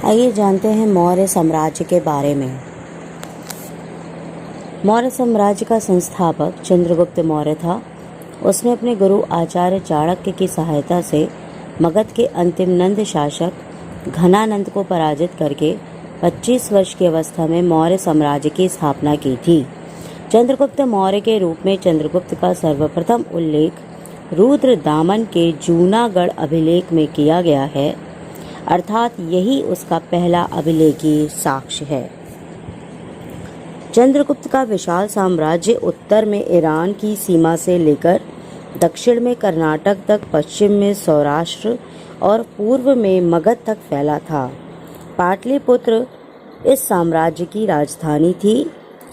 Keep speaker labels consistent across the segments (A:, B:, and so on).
A: आइए जानते हैं मौर्य साम्राज्य के बारे में। मौर्य साम्राज्य का संस्थापक चंद्रगुप्त मौर्य था। उसने अपने गुरु आचार्य चाणक्य की सहायता से मगध के अंतिम नंद शासक घनानंद को पराजित करके 25 वर्ष की अवस्था में मौर्य साम्राज्य की स्थापना की थी। चंद्रगुप्त मौर्य के रूप में चंद्रगुप्त का सर्वप्रथम उल्लेख रुद्रदामन के जूनागढ़ अभिलेख में किया गया है, अर्थात यही उसका पहला अभिलेखीय साक्ष्य है। चंद्रगुप्त का विशाल साम्राज्य उत्तर में ईरान की सीमा से लेकर दक्षिण में कर्नाटक तक, पश्चिम में सौराष्ट्र और पूर्व में मगध तक फैला था। पाटलिपुत्र इस साम्राज्य की राजधानी थी।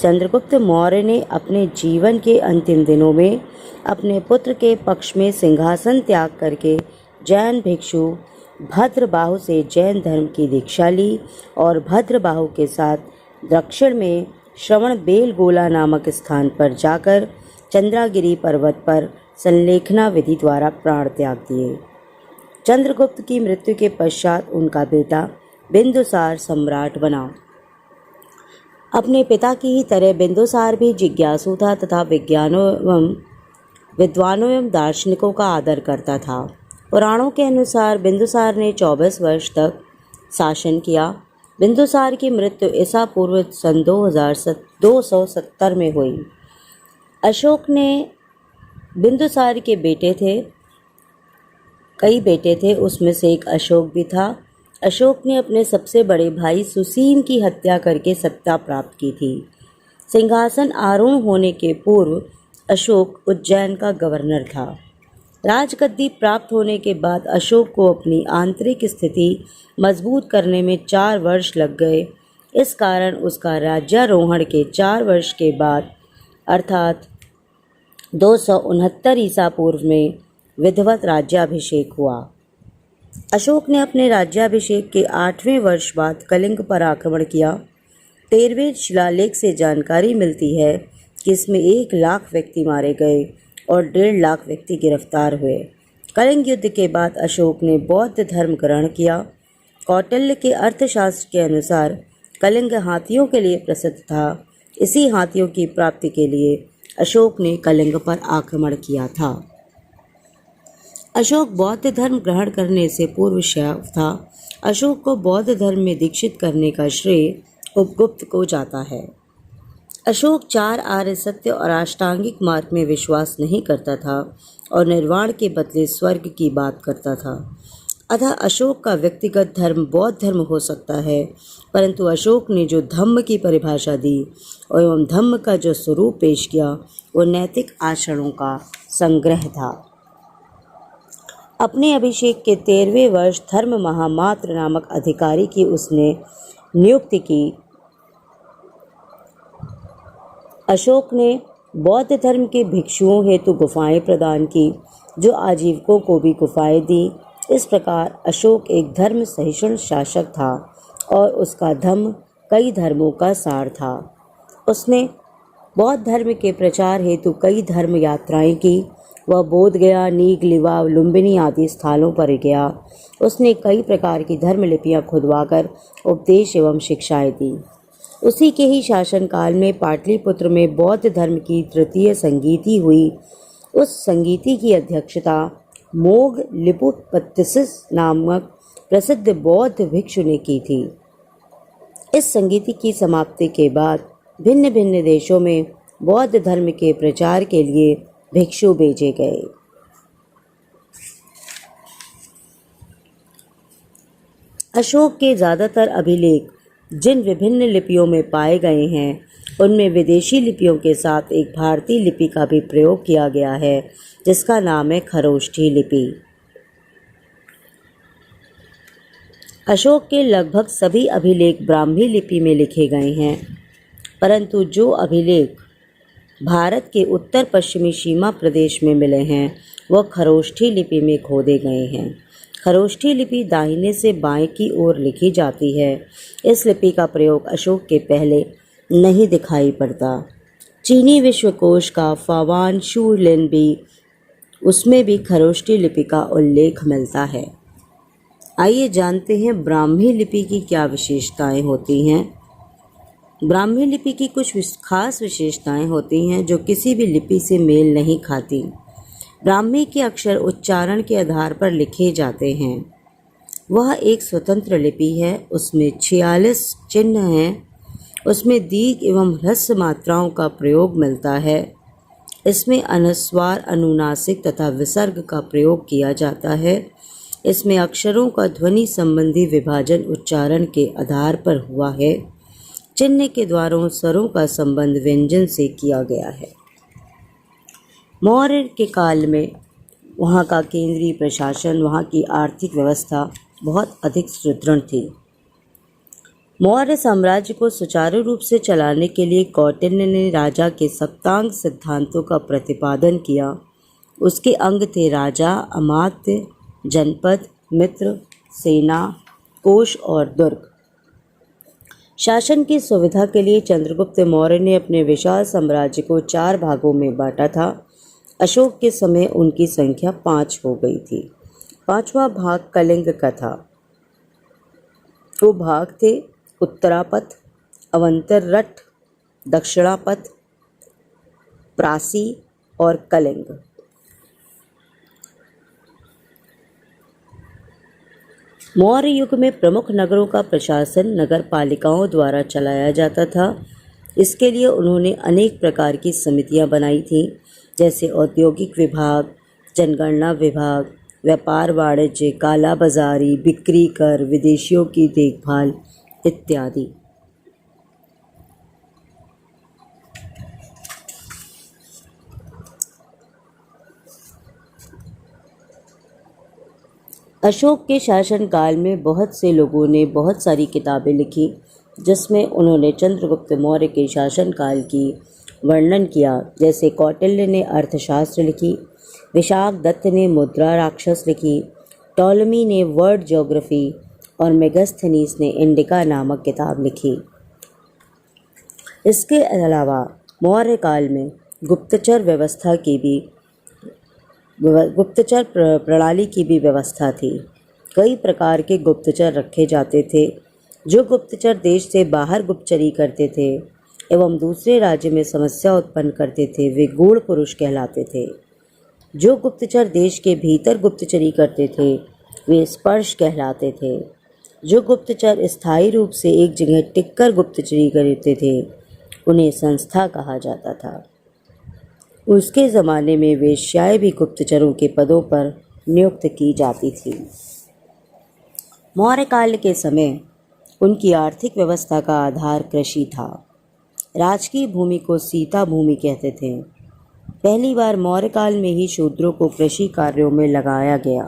A: चंद्रगुप्त मौर्य ने अपने जीवन के अंतिम दिनों में अपने पुत्र के पक्ष में सिंहासन त्याग करके जैन भिक्षु भद्रबाहु से जैन धर्म की दीक्षा ली और भद्रबाहु के साथ दक्षिण में श्रवण बेलगोला नामक स्थान पर जाकर चंद्रागिरी पर्वत पर संलेखना विधि द्वारा प्राण त्याग दिए। चंद्रगुप्त की मृत्यु के पश्चात उनका बेटा बिंदुसार सम्राट बना। अपने पिता की ही तरह बिंदुसार भी जिज्ञासु था तथा विद्वानों एवं दार्शनिकों का आदर करता था। पुराणों के अनुसार बिंदुसार ने 24 वर्ष तक शासन किया। बिंदुसार की मृत्यु ईसा पूर्व सन 270 में हुई। अशोक ने बिंदुसार के कई बेटे थे, उसमें से एक अशोक भी था। अशोक ने अपने सबसे बड़े भाई सुसीम की हत्या करके सत्ता प्राप्त की थी। सिंहासन आरूढ़ होने के पूर्व अशोक उज्जैन का गवर्नर था। राजगद्दी प्राप्त होने के बाद अशोक को अपनी आंतरिक स्थिति मजबूत करने में 4 वर्ष लग गए। इस कारण उसका राज्यारोहण के 4 वर्ष के बाद अर्थात 269 ईसा पूर्व में विधिवत राज्याभिषेक हुआ। अशोक ने अपने राज्याभिषेक के 8वें वर्ष बाद कलिंग पर आक्रमण किया। 13वें शिलालेख से जानकारी मिलती है कि इसमें 1 लाख व्यक्ति मारे गए और 1.5 लाख व्यक्ति गिरफ्तार हुए। कलिंग युद्ध के बाद अशोक ने बौद्ध धर्म ग्रहण किया। कौटिल्य के अर्थशास्त्र के अनुसार कलिंग हाथियों के लिए प्रसिद्ध था। इसी हाथियों की प्राप्ति के लिए अशोक ने कलिंग पर आक्रमण किया था। अशोक बौद्ध धर्म ग्रहण करने से पूर्व शैव था। अशोक को बौद्ध धर्म में दीक्षित करने का श्रेय उपगुप्त को जाता है। अशोक 4 आर्य सत्य और अष्टांगिक मार्ग में विश्वास नहीं करता था और निर्वाण के बदले स्वर्ग की बात करता था। अतः अशोक का व्यक्तिगत धर्म बौद्ध धर्म हो सकता है, परंतु अशोक ने जो धम्म की परिभाषा दी एवं धम्म का जो स्वरूप पेश किया वो नैतिक आचरणों का संग्रह था। अपने अभिषेक के 13वें वर्ष धर्म महामात्र नामक अधिकारी की उसने नियुक्ति की। अशोक ने बौद्ध धर्म के भिक्षुओं हेतु गुफाएं प्रदान की, जो आजीविकों को भी गुफाएं दी। इस प्रकार अशोक एक धर्म सहिष्णु शासक था और उसका धम्म कई धर्मों का सार था। उसने बौद्ध धर्म के प्रचार हेतु कई धर्म यात्राएं की। वह बोध गया, नीग, लिवा, लुम्बिनी आदि स्थानों पर गया। उसने कई प्रकार की धर्म लिपियाँ खुदवाकर उपदेश एवं शिक्षाएं दी। उसी के ही शासनकाल में पाटलिपुत्र में बौद्ध धर्म की तृतीय संगीति हुई। उस संगीति की अध्यक्षता मोग लिपुपत्तिसिस नामक प्रसिद्ध बौद्ध भिक्षु ने की थी। इस संगीति की समाप्ति के बाद भिन्न भिन्न देशों में बौद्ध धर्म के प्रचार के लिए भिक्षु भेजे गए। अशोक के ज़्यादातर अभिलेख जिन विभिन्न लिपियों में पाए गए हैं, उनमें विदेशी लिपियों के साथ एक भारतीय लिपि का भी प्रयोग किया गया है, जिसका नाम है खरोष्ठी लिपि। अशोक के लगभग सभी अभिलेख ब्राह्मी लिपि में लिखे गए हैं, परंतु जो अभिलेख भारत के उत्तर पश्चिमी सीमा प्रदेश में मिले हैं, वह खरोष्ठी लिपि में खोदे गए हैं। खरोष्ठी लिपि दाहिने से बाएं की ओर लिखी जाती है। इस लिपि का प्रयोग अशोक के पहले नहीं दिखाई पड़ता। चीनी विश्वकोश का फावान शूलिन भी, उसमें भी खरोष्ठी लिपि का उल्लेख मिलता है। आइए जानते हैं ब्राह्मी लिपि की क्या विशेषताएं होती हैं। ब्राह्मी लिपि की कुछ खास विशेषताएं होती हैं जो किसी भी लिपि से मेल नहीं खाती। ब्राह्मी के अक्षर उच्चारण के आधार पर लिखे जाते हैं। वह एक स्वतंत्र लिपि है। उसमें 46 चिन्ह हैं। उसमें दीर्घ एवं ह्रस्व मात्राओं का प्रयोग मिलता है। इसमें अनुस्वार, अनुनासिक तथा विसर्ग का प्रयोग किया जाता है। इसमें अक्षरों का ध्वनि संबंधी विभाजन उच्चारण के आधार पर हुआ है। चिन्ह के द्वारों स्वरों का संबंध व्यंजन से किया गया है। मौर्य के काल में वहाँ का केंद्रीय प्रशासन, वहाँ की आर्थिक व्यवस्था बहुत अधिक सुदृढ़ थी। मौर्य साम्राज्य को सुचारू रूप से चलाने के लिए कौटिल्य ने राजा के सप्तांग सिद्धांतों का प्रतिपादन किया। उसके अंग थे राजा, अमात्य, जनपद, मित्र, सेना, कोष और दुर्ग। शासन की सुविधा के लिए चंद्रगुप्त मौर्य ने अपने विशाल साम्राज्य को 4 भागों में बांटा था। अशोक के समय उनकी संख्या 5 हो गई थी। 5वां भाग कलिंग का था। वो भाग थे उत्तरापथ, अवंतररठ, दक्षिणापथ, प्रासी और कलिंग। मौर्य युग में प्रमुख नगरों का प्रशासन नगर पालिकाओं द्वारा चलाया जाता था। इसके लिए उन्होंने अनेक प्रकार की समितियां बनाई थीं, जैसे औद्योगिक विभाग, जनगणना विभाग, व्यापार वाणिज्य, काला बाजारी, बिक्री कर, विदेशियों की देखभाल इत्यादि। अशोक के शासनकाल में बहुत से लोगों ने बहुत सारी किताबें लिखी, जिसमें उन्होंने चंद्रगुप्त मौर्य के शासनकाल की वर्णन किया। जैसे कौटिल्य ने अर्थशास्त्र लिखी, विशाख दत्त ने मुद्रा राक्षस लिखी, टॉलमी ने वर्ल्ड ज्योग्राफी और मेगास्थनीज ने इंडिका नामक किताब लिखी। इसके अलावा मौर्य काल में गुप्तचर प्रणाली की भी व्यवस्था थी। कई प्रकार के गुप्तचर रखे जाते थे। जो गुप्तचर देश से बाहर गुप्तचरी करते थे एवं दूसरे राज्य में समस्या उत्पन्न करते थे, वे गूढ़ पुरुष कहलाते थे। जो गुप्तचर देश के भीतर गुप्तचरी करते थे, वे स्पर्श कहलाते थे। जो गुप्तचर स्थायी रूप से एक जगह टिककर गुप्तचरी करते थे, उन्हें संस्था कहा जाता था। उसके ज़माने में वेश्याएं भी गुप्तचरों के पदों पर नियुक्त की जाती थी। मौर्य काल के समय उनकी आर्थिक व्यवस्था का आधार कृषि था। राजकीय भूमि को सीता भूमि कहते थे। पहली बार मौर्य काल में ही शूद्रों को कृषि कार्यों में लगाया गया।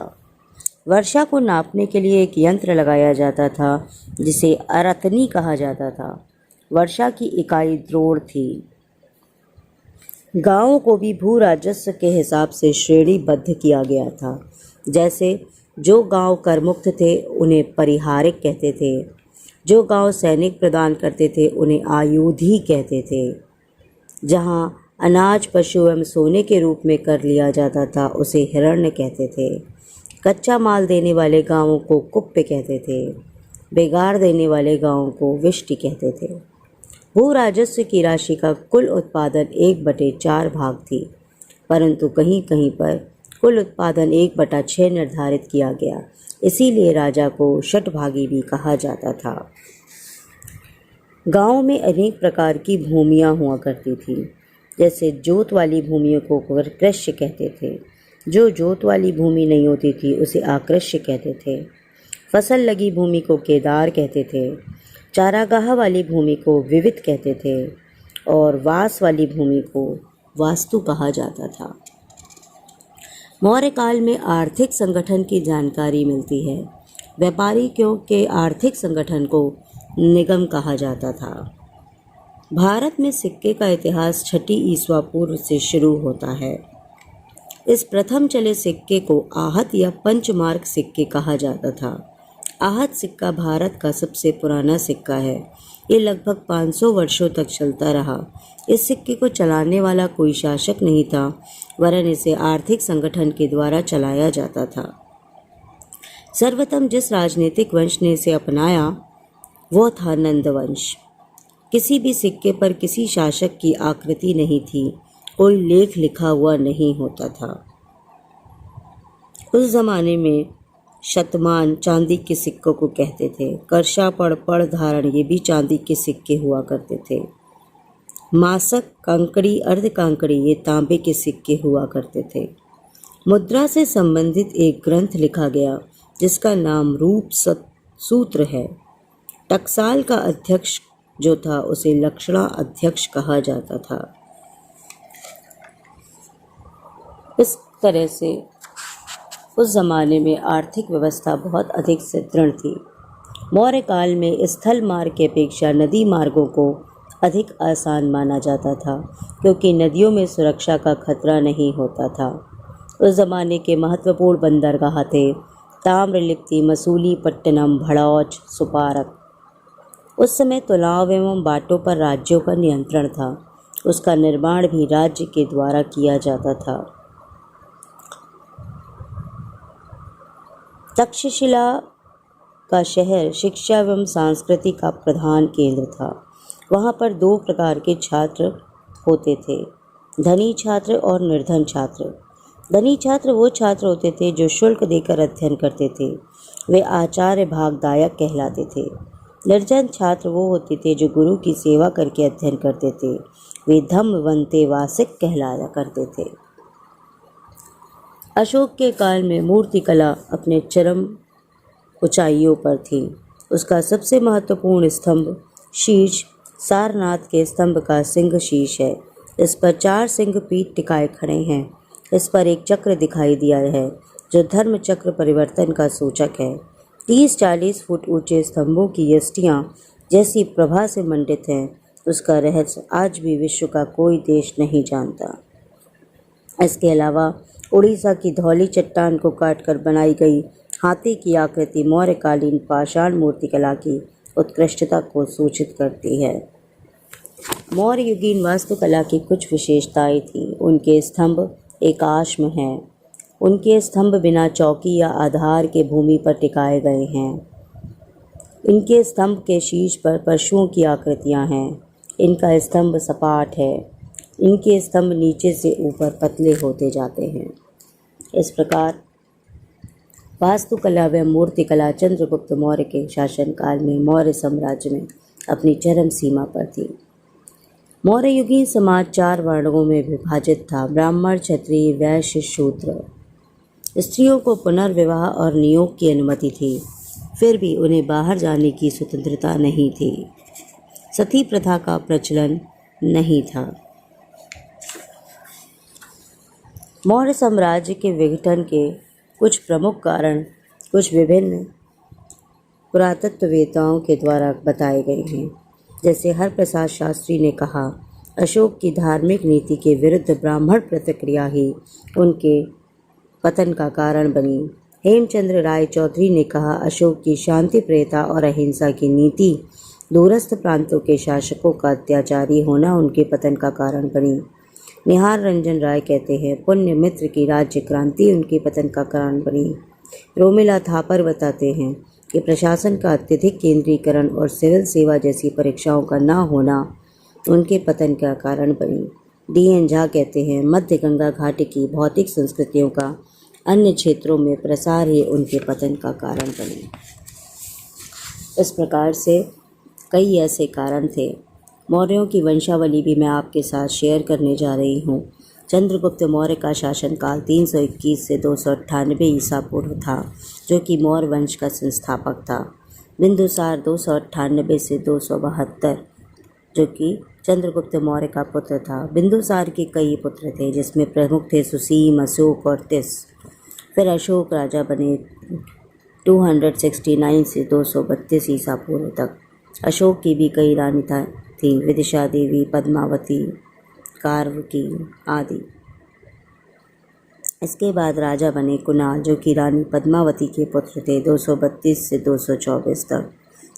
A: वर्षा को नापने के लिए एक यंत्र लगाया जाता था, जिसे अरतनी कहा जाता था। वर्षा की इकाई द्रोण थी। गांवों को भी भू राजस्व के हिसाब से श्रेणीबद्ध किया गया था। जैसे जो गांव करमुक्त थे, उन्हें परिहारिक कहते थे। जो गांव सैनिक प्रदान करते थे, उन्हें आयुधी कहते थे। जहां अनाज, पशु एवं सोने के रूप में कर लिया जाता था, उसे हिरण्य कहते थे। कच्चा माल देने वाले गांवों को कुप्य कहते थे। बेगार देने वाले गांवों को विष्टि कहते थे। भू राजस्व की राशि का कुल उत्पादन 1/4 भाग थी, परंतु कहीं कहीं पर कुल उत्पादन 1/6 निर्धारित किया गया। इसीलिए राजा को षटभागी भी कहा जाता था। गांव में अनेक प्रकार की भूमियां हुआ करती थी। जैसे जोत वाली भूमियों को कृष्य कहते थे। जो जोत वाली भूमि नहीं होती थी, उसे आकृष्य कहते थे। फसल लगी भूमि को केदार कहते थे। चारागाह वाली भूमि को विविध कहते थे और वास वाली भूमि को वास्तु कहा जाता था। मौर्य काल में आर्थिक संगठन की जानकारी मिलती है। व्यापारियों के आर्थिक संगठन को निगम कहा जाता था। भारत में सिक्के का इतिहास 6ठी ईस्वी पूर्व से शुरू होता है। इस प्रथम चले सिक्के को आहत या पंचमार्क सिक्के कहा जाता था। आहत सिक्का भारत का सबसे पुराना सिक्का है। ये लगभग 500 वर्षों तक चलता रहा। इस सिक्के को चलाने वाला कोई शासक नहीं था, वरन इसे आर्थिक संगठन के द्वारा चलाया जाता था। सर्वप्रथम जिस राजनीतिक वंश ने इसे अपनाया वो था नंद वंश। किसी भी सिक्के पर किसी शासक की आकृति नहीं थी, कोई लेख लिखा हुआ नहीं होता था। उस जमाने में शतमान चांदी के सिक्कों को कहते थे। करशा, पड़ धारण ये भी चांदी के सिक्के हुआ करते थे। मासक, कांकड़ी, अर्ध कांकड़ी ये तांबे के सिक्के हुआ करते थे। मुद्रा से संबंधित एक ग्रंथ लिखा गया जिसका नाम रूप सूत्र है। टकसाल का अध्यक्ष जो था उसे लक्षणा अध्यक्ष कहा जाता था। इस तरह से उस जमाने में आर्थिक व्यवस्था बहुत अधिक सुदृढ़ थी। मौर्य काल में स्थल मार्ग की अपेक्षा नदी मार्गों को अधिक आसान माना जाता था, क्योंकि नदियों में सुरक्षा का खतरा नहीं होता था। उस जमाने के महत्वपूर्ण बंदरगाह थे ताम्रलिप्ति, मसूलीपट्टनम, भड़ौच, सुपारक। उस समय तालाब एवं बाटों पर राज्यों का नियंत्रण था। उसका निर्माण भी राज्य के द्वारा किया जाता था। तक्षशिला का शहर शिक्षा एवं संस्कृति का प्रधान केंद्र था। वहाँ पर दो प्रकार के छात्र होते थे, धनी छात्र और निर्धन छात्र। धनी छात्र वो छात्र होते थे जो शुल्क देकर अध्ययन करते थे, वे आचार्य भागदायक कहलाते थे। निर्धन छात्र वो होते थे जो गुरु की सेवा करके अध्ययन करते थे, वे धम्मवंते वासिक कहलाया करते थे। अशोक के काल में मूर्तिकला अपने चरम ऊंचाइयों पर थी। उसका सबसे महत्वपूर्ण स्तंभ शीर्ष सारनाथ के स्तंभ का सिंह शीर्ष है। इस पर 4 सिंह पीठ टिकाए खड़े हैं। इस पर एक चक्र दिखाई दिया है जो धर्म चक्र परिवर्तन का सूचक है। 30-40 फुट ऊंचे स्तंभों की यष्टियाँ जैसी प्रभा से मंडित हैं। उसका रहस्य आज भी विश्व का कोई देश नहीं जानता। इसके अलावा उड़ीसा की धौली चट्टान को काटकर बनाई गई हाथी की आकृति मौर्यकालीन पाषाण मूर्तिकला की उत्कृष्टता को सूचित करती है। मौर्य युगीन वास्तुकला की कुछ विशेषताएं थीं। उनके स्तंभ एकाश्म हैं। उनके स्तंभ बिना चौकी या आधार के भूमि पर टिकाए गए हैं। इनके स्तंभ के शीर्ष पर पशुओं की आकृतियां हैं। इनका स्तंभ सपाट है। इनके स्तंभ नीचे से ऊपर पतले होते जाते हैं। इस प्रकार वास्तुकला व मूर्तिकला चंद्रगुप्त मौर्य के शासनकाल में मौर्य साम्राज्य में अपनी चरम सीमा पर थी। मौर्य युगीन समाज 4 वर्णों में विभाजित था, ब्राह्मण, क्षत्रिय, वैश्य, शूद्र। स्त्रियों को पुनर्विवाह और नियोग की अनुमति थी, फिर भी उन्हें बाहर जाने की स्वतंत्रता नहीं थी। सती प्रथा का प्रचलन नहीं था। मौर्य साम्राज्य के विघटन के कुछ प्रमुख कारण कुछ विभिन्न पुरातत्ववेत्ताओं के द्वारा बताए गए हैं। जैसे हरप्रसाद शास्त्री ने कहा, अशोक की धार्मिक नीति के विरुद्ध ब्राह्मण प्रतिक्रिया ही उनके पतन का कारण बनी। हेमचंद्र राय चौधरी ने कहा, अशोक की शांति प्रियता और अहिंसा की नीति दूरस्थ प्रांतों के शासकों का अत्याचारी होना उनके पतन का कारण बनी। निहार रंजन राय कहते हैं, पुण्य मित्र की राज्य क्रांति उनके पतन का कारण बनी। रोमिला थापर बताते हैं कि प्रशासन का अत्यधिक केंद्रीकरण और सिविल सेवा जैसी परीक्षाओं का न होना उनके पतन का कारण बनी। D.N. झा कहते हैं, मध्य गंगा घाटी की भौतिक संस्कृतियों का अन्य क्षेत्रों में प्रसार ही उनके पतन का कारण बने। इस प्रकार से कई ऐसे कारण थे। मौर्यों की वंशावली भी मैं आपके साथ शेयर करने जा रही हूँ। चंद्रगुप्त मौर्य का शासनकाल 321 से 298 ईसा पूर्व था, जो कि मौर्य वंश का संस्थापक था। बिंदुसार 298 से 272, जो कि चंद्रगुप्त मौर्य का पुत्र था। बिंदुसार के कई पुत्र थे, जिसमें प्रमुख थे सुसीम, अशोक और तिस। फिर अशोक राजा बने 269 से 232 ईसा पूर्व तक। अशोक की भी कई रानी थी, विदिशा देवी, पद्मावती, कार्वकी आदि। इसके बाद राजा बने कुणाल, जो कि रानी पद्मावती के पुत्र थे, 232 से 224 तक।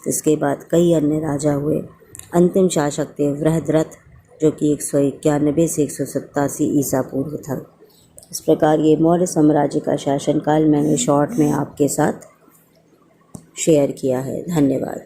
A: इसके बाद कई अन्य राजा हुए। अंतिम शासक थे वृहद्रथ, जो कि 191 से 187 ईसा पूर्व था। इस प्रकार ये मौर्य साम्राज्य का शासनकाल मैंने शॉर्ट में आपके साथ शेयर किया है। धन्यवाद।